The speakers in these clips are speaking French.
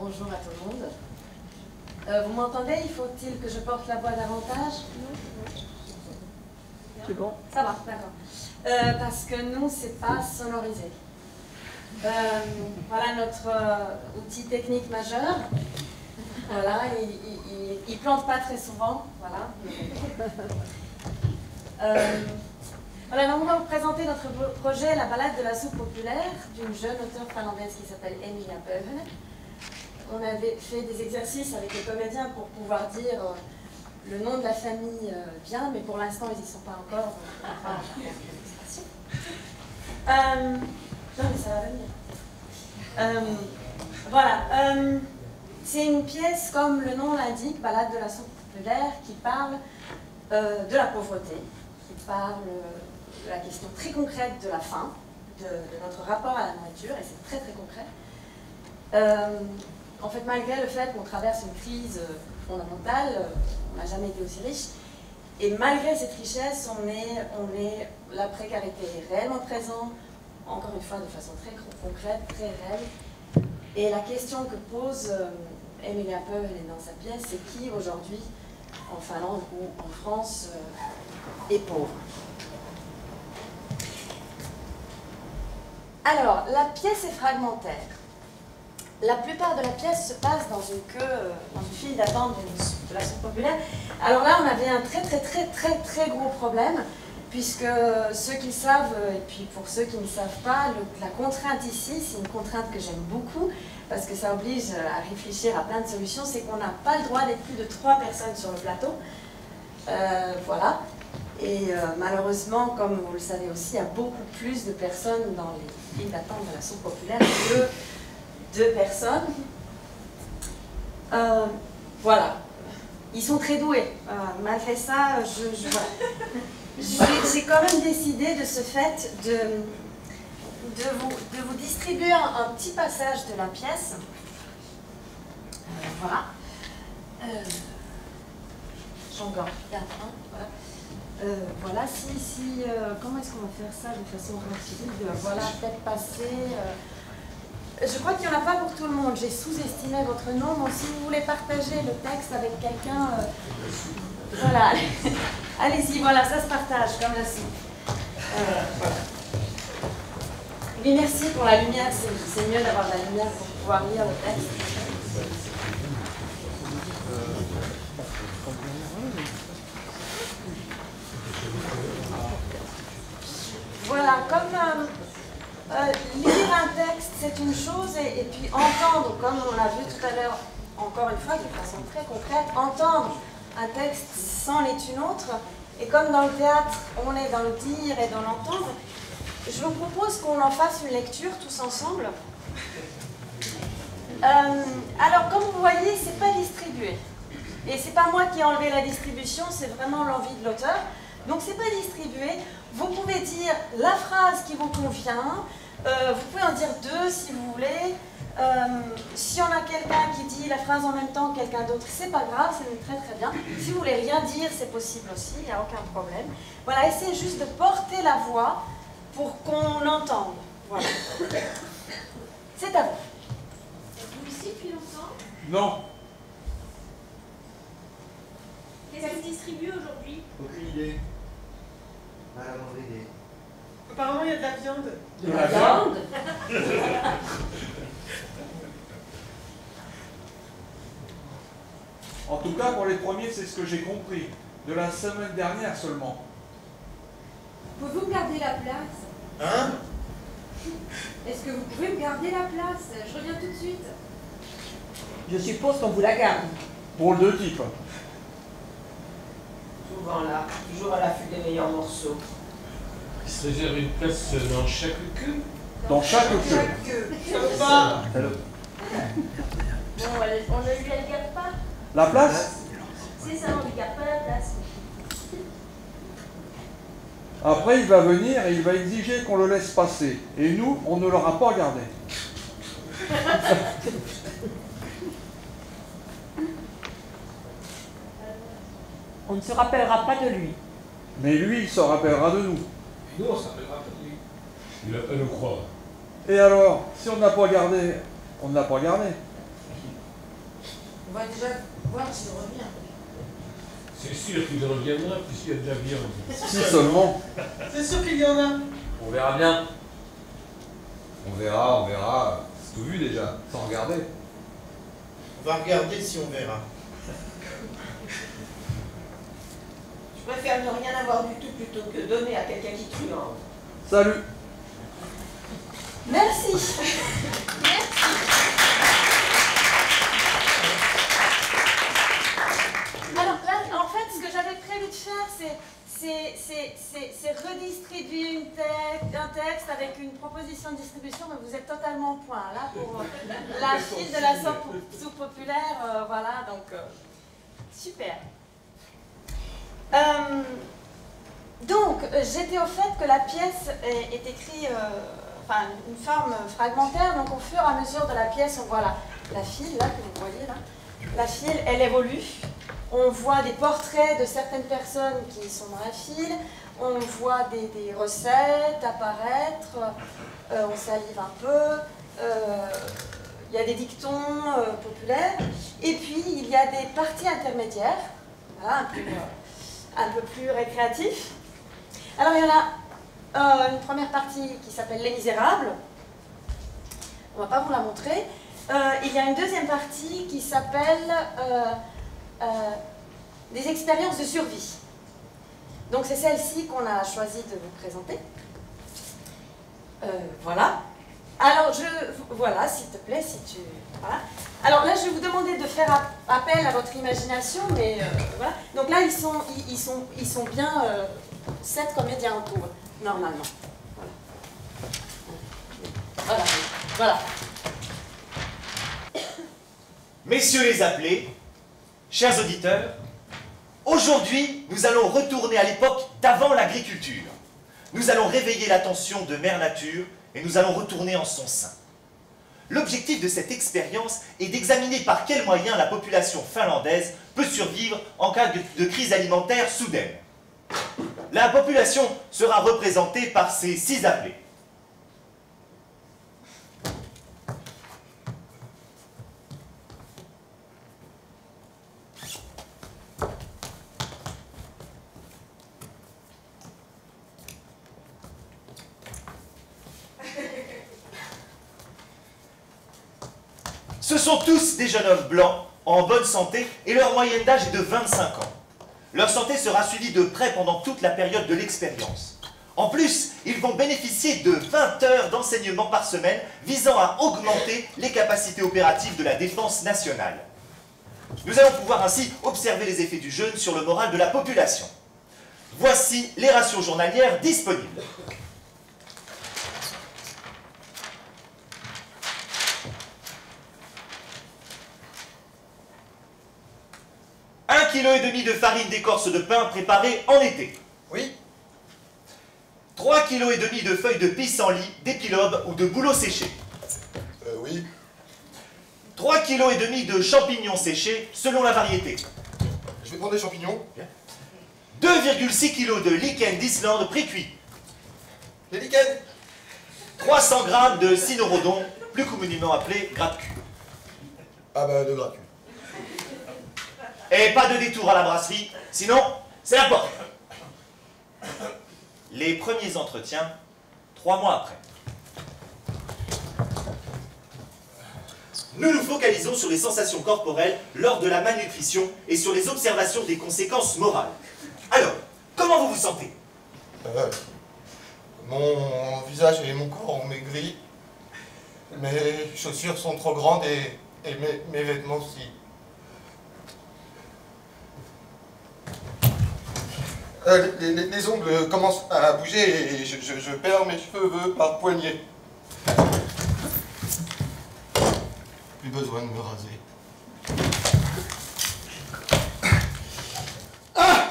bonjour à tout le monde. Vous m'entendez? Il faut-il que je porte la voix davantage? C'est bon. Ça va, d'accord. Parce que nous, c'est pas sonorisé. Voilà notre outil technique majeur. Voilà, il plante pas très souvent. Voilà. Voilà, donc on va vous présenter notre projet La balade de la soupe populaire d'une jeune auteure finlandaise qui s'appelle Emilia Pöyhönen. On avait fait des exercices avec les comédiens pour pouvoir dire le nom de la famille bien, mais pour l'instant ils n'y sont pas encore. Non mais ça va venir. Voilà. C'est une pièce, comme le nom l'indique, Balade de la soupe populaire, qui parle de la pauvreté, qui parle de la question très concrète de la faim, de notre rapport à la nourriture, et c'est très très concret. En fait, malgré le fait qu'on traverse une crise fondamentale, on n'a jamais été aussi riche, et malgré cette richesse, la précarité est réellement présente, encore une fois de façon très concrète, très réelle. Et la question que pose Emilia Pöyhönen dans sa pièce, c'est qui aujourd'hui, en Finlande ou en France, est pauvre. Alors, la pièce est fragmentaire. La plupart de la pièce se passe dans une file d'attente de la soupe populaire. Alors là, on avait un très gros problème, puisque ceux qui savent, et puis pour ceux qui ne savent pas, la contrainte ici, c'est une contrainte que j'aime beaucoup, parce que ça oblige à réfléchir à plein de solutions, c'est qu'on n'a pas le droit d'être plus de 3 personnes sur le plateau. Voilà. Et malheureusement, comme vous le savez aussi, il y a beaucoup plus de personnes dans les files d'attente de la soupe populaire que 2 personnes. Voilà. Ils sont très doués. Malgré ça, j'ai quand même décidé de ce fait de vous distribuer un petit passage de la pièce. Voilà. J'en garde un. Voilà. Voilà, comment est-ce qu'on va faire ça de façon rapide? Voilà, peut-être passer. Je crois qu'il n'y en a pas pour tout le monde. J'ai sous-estimé votre nombre. Si vous voulez partager le texte avec quelqu'un, voilà. Allez-y, voilà, ça se partage comme la soupe. Voilà. Et merci pour la lumière. C'est mieux d'avoir de la lumière pour pouvoir lire le texte. Voilà, comme lire un texte, c'est une chose, et puis entendre, comme on l'a vu tout à l'heure, encore une fois, de façon très concrète, entendre un texte c'en est une autre, et comme dans le théâtre, on est dans le dire et dans l'entendre, je vous propose qu'on en fasse une lecture tous ensemble. Alors, comme vous voyez, c'est pas distribué. Et c'est pas moi qui ai enlevé la distribution, c'est vraiment l'envie de l'auteur. Donc c'est pas distribué. Vous pouvez dire la phrase qui vous convient. Vous pouvez en dire 2 si vous voulez. Si on a quelqu'un qui dit la phrase en même temps que quelqu'un d'autre, c'est pas grave, c'est très bien. Si vous voulez rien dire, c'est possible aussi, il n'y a aucun problème. Voilà, essayez juste de porter la voix pour qu'on entende. Voilà. C'est à vous. Êtes-vous ici depuis longtemps? Non. Qu'est-ce qui se distribue aujourd'hui? Aucune idée. Mal à moindre idée. Apparemment, il y a de la viande. De la viande? En tout cas, pour les premiers, c'est ce que j'ai compris. De la semaine dernière seulement. Pouvez-vous me garder la place? Hein? Est-ce que vous pouvez me garder la place? Je reviens tout de suite. Je suppose qu'on vous la garde. Pour le 2 types. Souvent là, toujours à l'affût des meilleurs morceaux. Il se réserve une place dans chaque queue. Dans chaque queue. Ça va pas. Bon, on ne lui la garde pas. La place? C'est ça, on ne lui garde pas la place. Après, il va venir et il va exiger qu'on le laisse passer. Et nous, on ne l'aura pas gardé. On ne se rappellera pas de lui. Mais lui, il se rappellera de nous. Nous, on s'appellera pas lui. Il va pas le croire. Et alors, si on ne l'a pas gardé, on ne l'a pas gardé. On va déjà voir s'il revient. C'est sûr qu'il reviendra puisqu'il y a de la viande. Si seulement. C'est sûr qu'il y en a. On verra bien. On verra. C'est tout vu déjà, sans regarder. On va regarder si on verra. Je préfère ne rien avoir du tout plutôt que donner à quelqu'un qui truande. Salut. Merci. Alors là, en fait, ce que j'avais prévu de faire, c'est redistribuer un texte avec une proposition de distribution, mais vous êtes totalement au point là pour la file de la soupe populaire, voilà, donc super. Donc, j'étais au fait que la pièce est écrite, enfin, une forme fragmentaire, donc au fur et à mesure de la pièce, on voit la file, là, que vous voyez, là. La file, elle évolue. On voit des portraits de certaines personnes qui sont dans la file, on voit des recettes apparaître, on salive un peu, il y a des dictons populaires, et puis il y a des parties intermédiaires, voilà, un peu plus récréatifs. Alors il y en a une première partie qui s'appelle Les Misérables, on ne va pas vous la montrer. Il y a une deuxième partie qui s'appelle des expériences de survie. Donc c'est celle-ci qu'on a choisi de vous présenter. Voilà. Alors voilà, s'il te plaît, si tu... Voilà. Alors là, je vais vous demander de faire appel à votre imagination, mais voilà. Donc là, ils sont bien 7 comédiens autour, normalement. Voilà. Voilà. Messieurs les appelés, chers auditeurs, aujourd'hui, nous allons retourner à l'époque d'avant l'agriculture. Nous allons réveiller l'attention de Mère Nature et nous allons retourner en son sein. L'objectif de cette expérience est d'examiner par quels moyens la population finlandaise peut survivre en cas de crise alimentaire soudaine. La population sera représentée par ces 6 appelés. Ce sont tous des jeunes hommes blancs, en bonne santé, et leur moyenne d'âge est de 25 ans. Leur santé sera suivie de près pendant toute la période de l'expérience. En plus, ils vont bénéficier de 20 heures d'enseignement par semaine visant à augmenter les capacités opératives de la défense nationale. Nous allons pouvoir ainsi observer les effets du jeûne sur le moral de la population. Voici les rations journalières disponibles. 1,5 kg de farine d'écorce de pin préparée en été. Oui. 3,5 kg de feuilles de pissenlit, d'épilobe ou de bouleau séché. Oui. 3,5 kg de champignons séchés selon la variété. Je vais prendre des champignons. 2,6 kg de lichen d'Islande pré-cuit. Les lichens. 300 g de cynorhodon, plus communément appelé gras de cul. Ah bah de gratuit. Et pas de détour à la brasserie, sinon c'est la porte. Les premiers entretiens, 3 mois après. Nous nous focalisons sur les sensations corporelles lors de la malnutrition et sur les observations des conséquences morales. Alors, comment vous vous sentez? Mon visage et mon corps ont maigri. Mes chaussures sont trop grandes et mes vêtements aussi. Les ongles commencent à bouger et je perds mes cheveux par poignée. Plus besoin de me raser. Ah!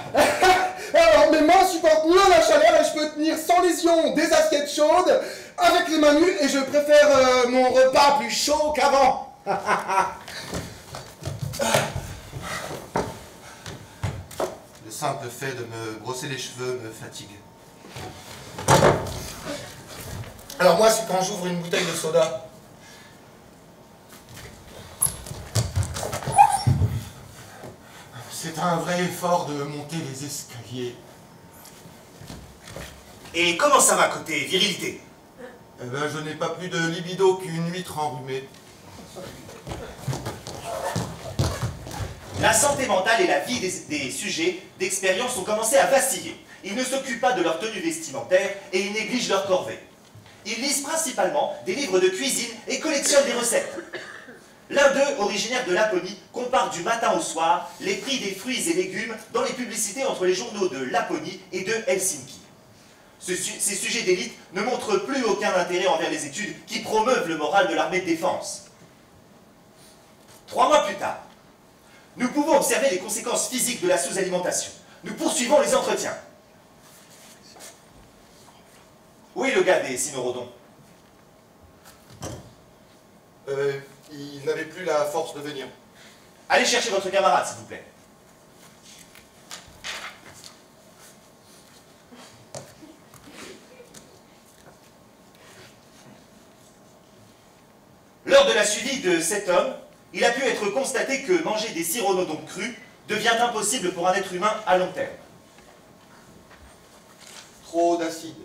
Alors mes mains supportent mieux la chaleur et je peux tenir sans lésion des assiettes chaudes avec les mains nues et je préfère mon repas plus chaud qu'avant. Le simple fait de me brosser les cheveux me fatigue. Alors moi, c'est quand j'ouvre une bouteille de soda. C'est un vrai effort de monter les escaliers. Et comment ça va côté virilité? Eh ben, je n'ai pas plus de libido qu'une huître enrhumée. La santé mentale et la vie des sujets d'expérience ont commencé à vaciller. Ils ne s'occupent pas de leur tenue vestimentaire et ils négligent leur corvée. Ils lisent principalement des livres de cuisine et collectionnent des recettes. L'un d'eux, originaire de Laponie, compare du matin au soir les prix des fruits et légumes dans les publicités entre les journaux de Laponie et de Helsinki. Ces sujets d'élite ne montrent plus aucun intérêt envers les études qui promeuvent le moral de l'armée de défense. 3 mois plus tard, nous pouvons observer les conséquences physiques de la sous-alimentation. Nous poursuivons les entretiens. Où est le gars des cynorhodons? Il n'avait plus la force de venir. Allez chercher votre camarade, s'il vous plaît. Lors de la suivi de cet homme, il a pu être constaté que manger des cyronodons crus devient impossible pour un être humain à long terme. Trop d'acide.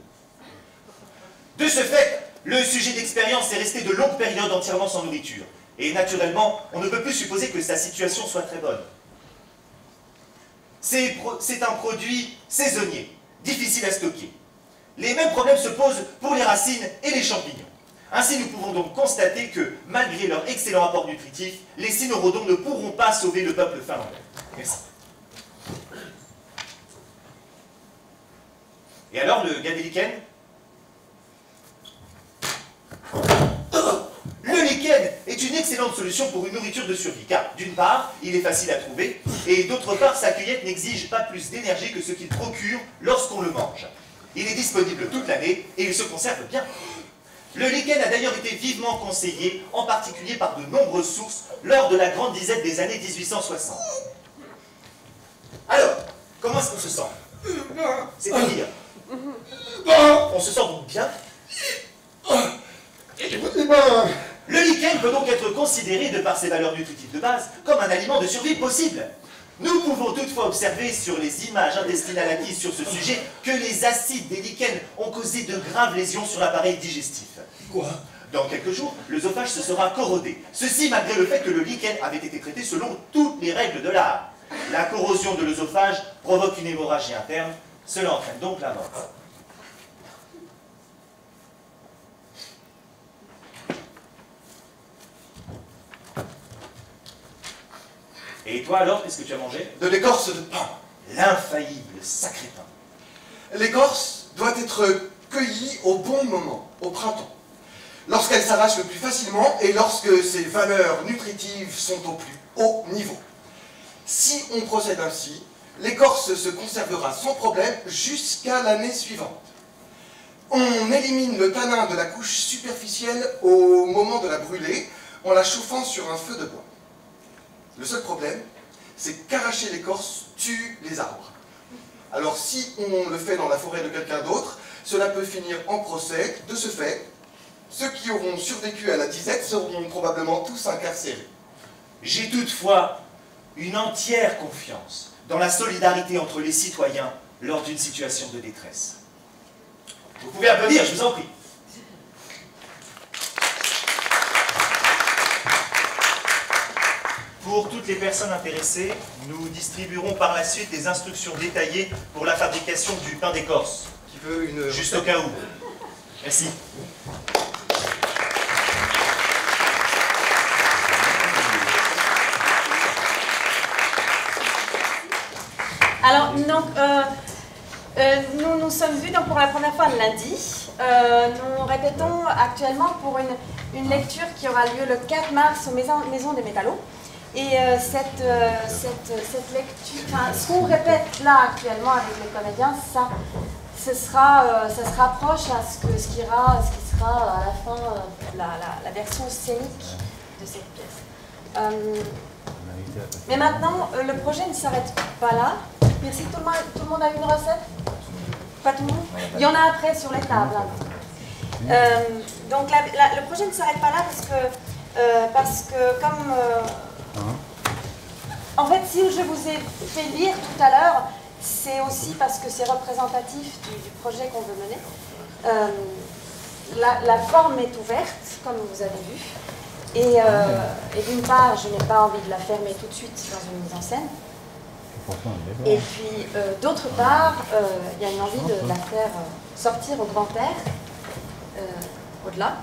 De ce fait, le sujet d'expérience est resté de longues périodes entièrement sans nourriture. Et naturellement, on ne peut plus supposer que sa situation soit très bonne. C'est un produit saisonnier, difficile à stocker. Les mêmes problèmes se posent pour les racines et les champignons. Ainsi, nous pouvons donc constater que, malgré leur excellent apport nutritif, les cynorhodons ne pourront pas sauver le peuple finlandais. Merci. Et alors, le gars des lichens? Le lichen est une excellente solution pour une nourriture de survie, car d'une part, il est facile à trouver, et d'autre part, sa cueillette n'exige pas plus d'énergie que ce qu'il procure lorsqu'on le mange. Il est disponible toute l'année et il se conserve bien. Le lichen a d'ailleurs été vivement conseillé, en particulier par de nombreuses sources, lors de la grande disette des années 1860. Alors, comment est-ce qu'on se sent? C'est-à-dire, on se sent donc bien? Le lichen peut donc être considéré, de par ses valeurs nutritives de base, comme un aliment de survie possible. Nous pouvons toutefois observer sur les images intestinales acquises sur ce sujet que les acides des lichens ont causé de graves lésions sur l'appareil digestif. Quoi? Dans quelques jours, l'œsophage se sera corrodé. Ceci malgré le fait que le lichen avait été traité selon toutes les règles de l'art. La corrosion de l'œsophage provoque une hémorragie interne. Cela entraîne donc la mort. Et toi alors, qu'est-ce que tu as mangé? De l'écorce de pain. L'infaillible sacré pain. L'écorce doit être cueillie au bon moment, au printemps, lorsqu'elle s'arrache le plus facilement et lorsque ses valeurs nutritives sont au plus haut niveau. Si on procède ainsi, l'écorce se conservera sans problème jusqu'à l'année suivante. On élimine le tanin de la couche superficielle au moment de la brûler en la chauffant sur un feu de bois. Le seul problème, c'est qu'arracher l'écorce tue les arbres. Alors si on le fait dans la forêt de quelqu'un d'autre, cela peut finir en procès. De ce fait, ceux qui auront survécu à la disette seront probablement tous incarcérés. J'ai toutefois une entière confiance dans la solidarité entre les citoyens lors d'une situation de détresse. Vous pouvez applaudir, je vous en prie. Pour toutes les personnes intéressées, nous distribuerons par la suite des instructions détaillées pour la fabrication du pain d'écorce. Qui veut une... Juste au cas où. Merci. Alors, donc, nous nous sommes vus donc, pour la première fois lundi. Nous répétons actuellement pour une lecture qui aura lieu le 4 mars aux Maisons des Métallos. Et cette lecture, enfin, ce qu'on répète là actuellement avec les comédiens, ça se rapproche à ce qui sera à la fin la version scénique de cette pièce. Mais maintenant, le projet ne s'arrête pas là. Merci, tout le monde a une recette? Pas tout le monde? Il y en a après sur les tables. Donc le projet ne s'arrête pas là parce que comme... en fait, si je vous ai fait lire tout à l'heure, c'est aussi parce que c'est représentatif du projet qu'on veut mener. La forme est ouverte, comme vous avez vu. Et d'une part, je n'ai pas envie de la fermer tout de suite dans une mise en scène. Et puis, d'autre part, il y a une envie de la faire sortir au grand air, au-delà.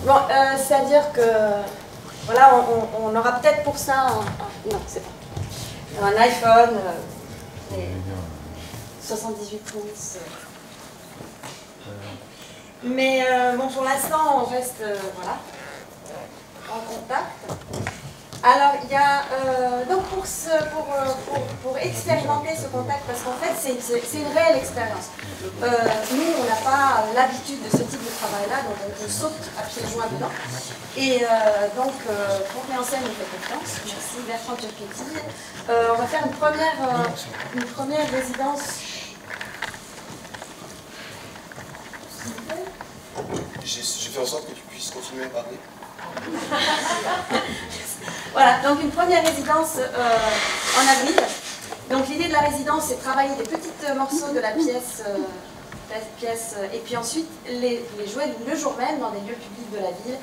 Bon, c'est-à-dire que, voilà, on aura peut-être pour ça non, c'est pas. Un iPhone, 78 pouces. Mais bon, pour l'instant, on reste voilà, en contact. Alors, il y a donc pour expérimenter ce contact, parce qu'en fait, c'est une réelle expérience. Nous, on n'a pas l'habitude de ce type de travail-là, donc on saute à pieds joints dedans. Et donc, Fontenay en scène nous fait confiance. Merci Bertrand Turchetti. On va faire une première résidence. J'ai fait en sorte que tu puisses continuer à parler. Voilà, donc une première résidence en avril. Donc l'idée de la résidence, c'est de travailler des petits morceaux de la pièce, et puis ensuite les jouer le jour même dans des lieux publics de la ville,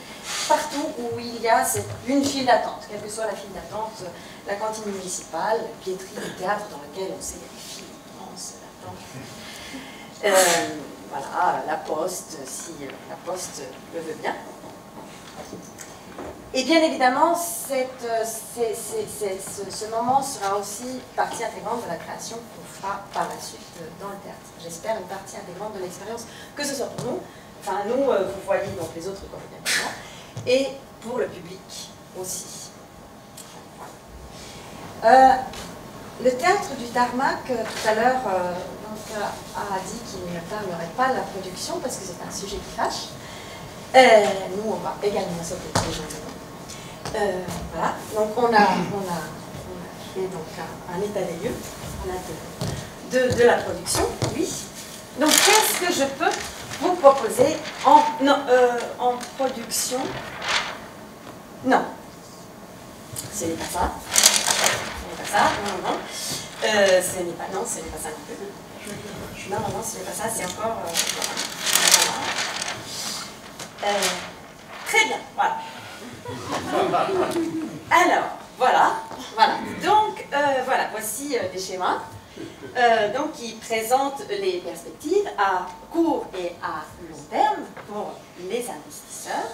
partout où il y a une file d'attente, quelle que soit la file d'attente, la cantine municipale, la billetterie du théâtre dans lequel on sait qu'il y a des files immenses d'attente. Voilà, la poste, si la poste le veut bien. Et bien évidemment, ce moment sera aussi partie intégrante de la création qu'on fera par la suite dans le théâtre. J'espère une partie intégrante de l'expérience, que ce soit pour nous, enfin nous, vous voyez donc les autres comédiens, et pour le public aussi. Le théâtre du Tarmac, tout à l'heure, a dit qu'il ne parlerait pas de la production parce que c'est un sujet qui fâche. Nous, on va également s'occuper des gens. Voilà, donc on a fait donc un état des lieux de la production, oui. Donc qu'est-ce que je peux vous proposer en production? Non, ce n'est pas ça. Ce n'est pas ça, non. Ce n'est pas ça non plus. Non, ce n'est pas ça, c'est encore... voilà. Très bien, voilà. Alors, voilà. Donc, voilà, voici des schémas donc, qui présentent les perspectives à court et à long terme pour les investisseurs.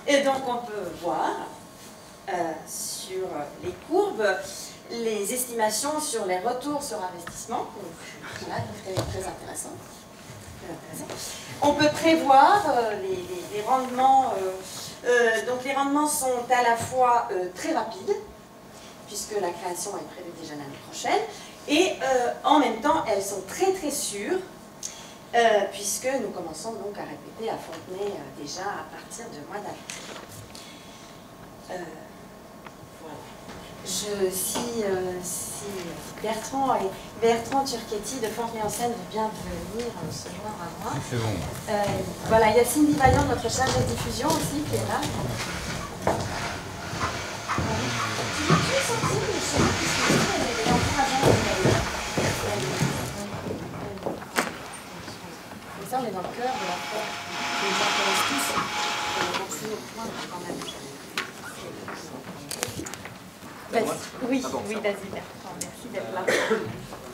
Et donc, on peut voir sur les courbes les estimations sur les retours sur investissement. Voilà, très intéressant. On peut prévoir les rendements. Donc les rendements sont à la fois très rapides, puisque la création est prévue déjà l'année prochaine, et en même temps elles sont très sûres, puisque nous commençons donc à répéter à Fontenay déjà à partir du mois d'avril. Voilà. Si Bertrand Turchetti de Fontenay en scène veut bien venir se joindre à moi. C'est bon. Voilà, il y a Cindy Vaillant, notre chargée de diffusion aussi, qui est là. Comme ça, on est dans le cœur de la fête qui nous intéresse tous. On est au point quand même. Oui, vas-y Bertrand, merci d'être là.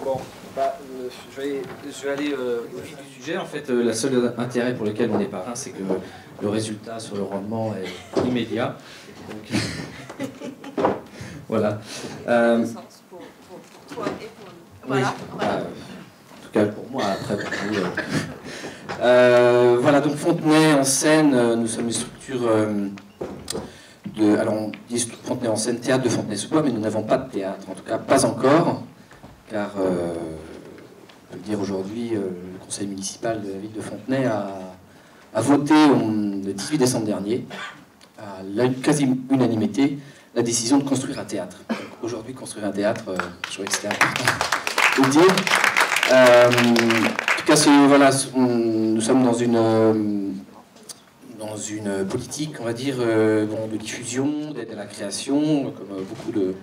Bon, je vais aller au vif du sujet. En fait, le seul intérêt pour lequel on est parrain, c'est que le résultat sur le rendement est immédiat. Donc, voilà. Pour toi et pour nous. Voilà. Oui, en tout cas pour moi, après pour vous. Voilà, donc Fontenay en scène, nous sommes une structure... alors on dit Fontenay en scène, théâtre de Fontenay-sous-Bois, mais nous n'avons pas de théâtre, en tout cas pas encore, car on peut le dire aujourd'hui, le conseil municipal de la ville de Fontenay a voté le 18 décembre dernier, à la quasi-unanimité, la décision de construire un théâtre. Donc aujourd'hui, construire un théâtre, je trouvais que c'était important de le dire. En tout cas, voilà, nous sommes dans dans une politique, on va dire, de diffusion, d'aide à la création, comme beaucoup de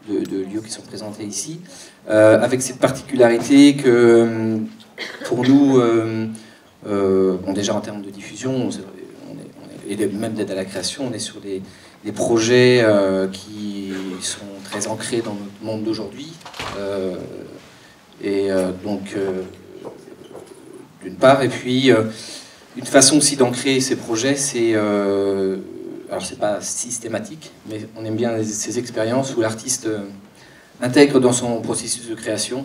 lieux qui sont présentés ici, avec cette particularité que pour nous, déjà en termes de diffusion, et même d'aide à la création, on est sur des projets qui sont très ancrés dans notre monde d'aujourd'hui. Donc, d'une part, et puis une façon aussi d'ancrer ces projets, c'est alors c'est pas systématique, mais on aime bien ces expériences où l'artiste intègre dans son processus de création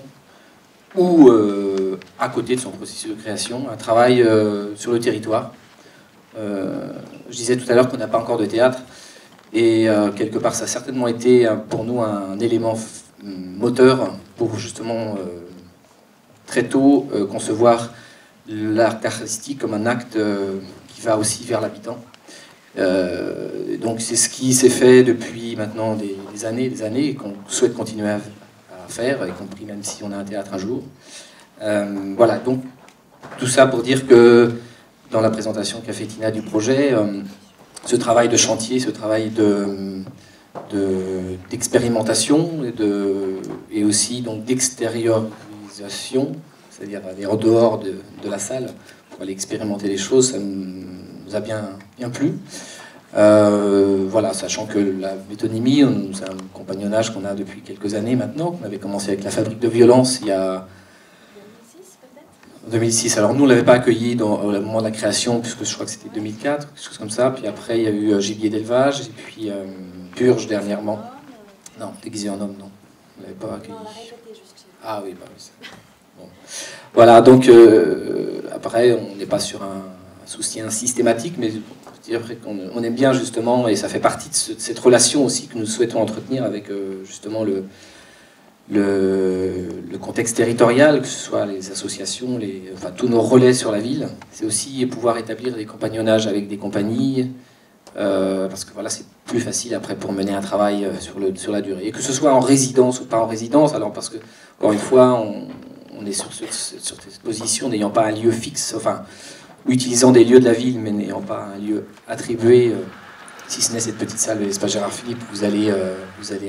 ou à côté de son processus de création un travail sur le territoire. Je disais tout à l'heure qu'on n'a pas encore de théâtre, et quelque part ça a certainement été pour nous un élément moteur pour justement très tôt concevoir l'art artistique comme un acte qui va aussi vers l'habitant. Donc c'est ce qui s'est fait depuis maintenant des années et qu'on souhaite continuer à faire, y compris même si on a un théâtre un jour. Voilà, donc tout ça pour dire que dans la présentation qu'a fait Tina du projet, ce travail de chantier, ce travail d'expérimentation et aussi donc d'extériorisation, c'est-à-dire aller en dehors de la salle pour aller expérimenter les choses, ça nous a bien plu. Voilà, sachant que la métonymie, c'est un compagnonnage qu'on a depuis quelques années maintenant. On avait commencé avec la Fabrique de Violence il y a 2006. Alors nous, on ne l'avait pas accueilli au moment de la création, puisque je crois que c'était 2004, quelque chose comme ça. Puis après, il y a eu Gibier d'élevage, et puis Purge dernièrement. Non, Déguisé en homme, non. On ne l'avait pas accueilli. Ah oui, bah oui. Bon. Voilà, donc après, on n'est pas sur un soutien systématique, mais je dirais qu'on aime bien justement, et ça fait partie de cette relation aussi que nous souhaitons entretenir avec justement le contexte territorial, que ce soit les associations, enfin, tous nos relais sur la ville. C'est aussi pouvoir établir des compagnonnages avec des compagnies, parce que voilà, c'est plus facile après pour mener un travail sur la durée. Et que ce soit en résidence ou pas en résidence, alors parce que, encore une fois, on est sur cette position n'ayant pas un lieu fixe, enfin, utilisant des lieux de la ville, mais n'ayant pas un lieu attribué, si ce n'est cette petite salle de l'espace Gérard Philippe, vous allez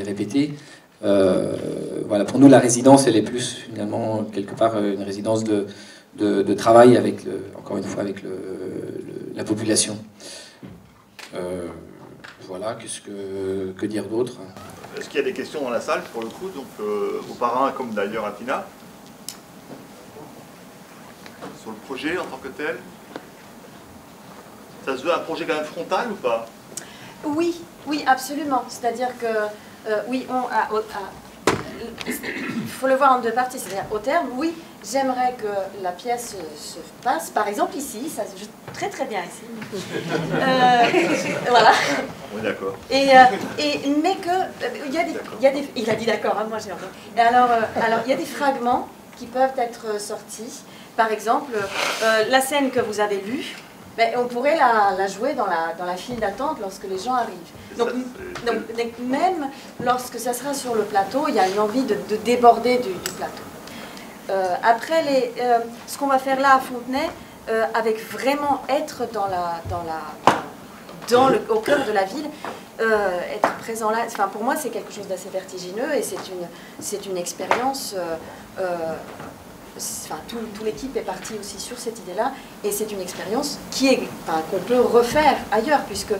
répéter. Voilà, pour nous, la résidence, elle est plus finalement quelque part une résidence de travail avec, encore une fois, avec la population. Voilà, que dire d'autre? Est-ce qu'il y a des questions dans la salle, pour le coup, donc aux parrains, comme d'ailleurs à Tina, sur le projet en tant que tel? Ça se veut un projet quand même frontal ou pas? Oui, oui, absolument. C'est-à-dire que, oui, il faut le voir en deux parties. C'est-à-dire, au terme, oui, j'aimerais que la pièce se passe, par exemple ici, ça se joue très très bien ici. Voilà. Oui, d'accord. Mais que, il a dit d'accord, hein, moi j'ai entendu. Et alors, il y a des fragments qui peuvent être sortis. Par exemple, la scène que vous avez lue, ben, on pourrait la jouer dans la file d'attente lorsque les gens arrivent. Donc, même lorsque ça sera sur le plateau, il y a une envie de déborder du plateau. Après, ce qu'on va faire là à Fontenay, avec vraiment être au cœur de la ville, être présent là, enfin, pour moi c'est quelque chose d'assez vertigineux et c'est une expérience... Enfin, toute l'équipe est partie aussi sur cette idée-là, et c'est une expérience qu'on peut refaire ailleurs, puisque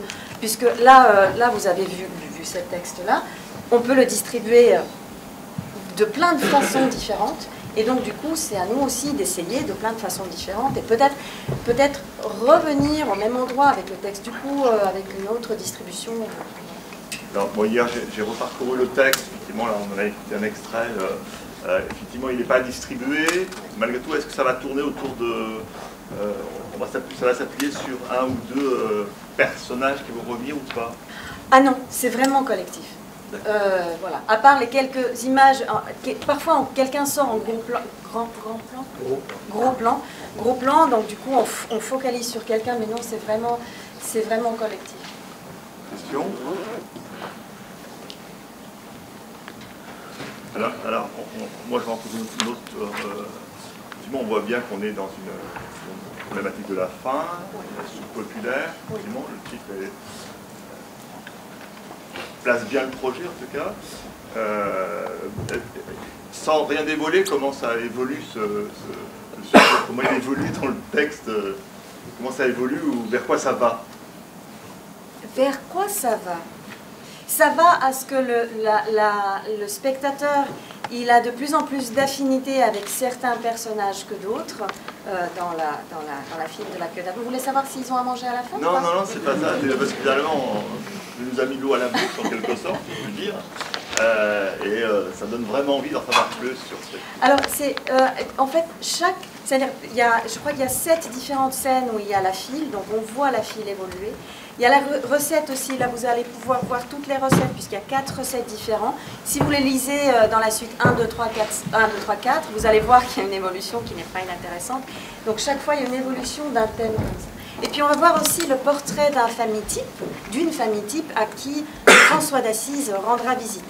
là vous avez vu ce texte-là, on peut le distribuer de plein de façons différentes, et donc du coup c'est à nous aussi d'essayer de plein de façons différentes, et peut-être revenir au même endroit avec le texte, du coup avec une autre distribution. Alors, moi hier j'ai reparcouru le texte, effectivement là on a écouté un extrait. Effectivement, il n'est pas distribué. Malgré tout, est-ce que ça va tourner autour de... ça va s'appuyer sur un ou deux personnages qui vont revenir ou pas? Ah non, c'est vraiment collectif. Voilà. À part les quelques images, parfois quelqu'un sort en gros plan, donc du coup on focalise sur quelqu'un, mais non, c'est vraiment collectif. Question? Alors moi je vais en poser une autre. Effectivement, on voit bien qu'on est dans une problématique de la faim, la soupe populaire, effectivement, le titre place bien le projet en tout cas. Sans rien dévoiler, comment ça évolue comment il évolue dans le texte, comment ça évolue ou vers quoi ça va? Vers quoi ça va? Ça va à ce que le spectateur, il a de plus en plus d'affinité avec certains personnages que d'autres dans la file de la queue d'Abreu. Vous voulez savoir s'ils ont à manger à la fin? Non, non, c'est pas ça. Parce que finalement, on nous a mis l'eau à la bouche en quelque sorte, je peux le dire. Ça donne vraiment envie d'en savoir plus sur ce. Alors, c'est en fait, c'est-à-dire, je crois qu'il y a 7 différentes scènes où il y a la file, donc on voit la file évoluer. Il y a la recette aussi, là vous allez pouvoir voir toutes les recettes, puisqu'il y a 4 recettes différentes. Si vous les lisez dans la suite 1, 2, 3, 4, vous allez voir qu'il y a une évolution qui n'est pas inintéressante. Donc chaque fois, il y a une évolution d'un thème comme ça. Et puis on va voir aussi le portrait d'une famille type à qui François d'Assise rendra visite.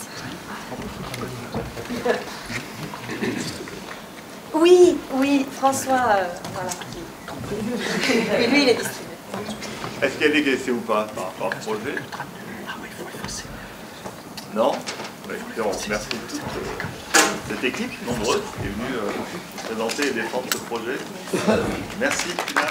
Oui, François, voilà. Et lui, il est distribué. Est-ce qu'il y a des questions ou pas par rapport au projet? Non? Écoutez, on remercie toute cette équipe nombreuse qui est venue présenter et défendre ce projet. Merci, Tina.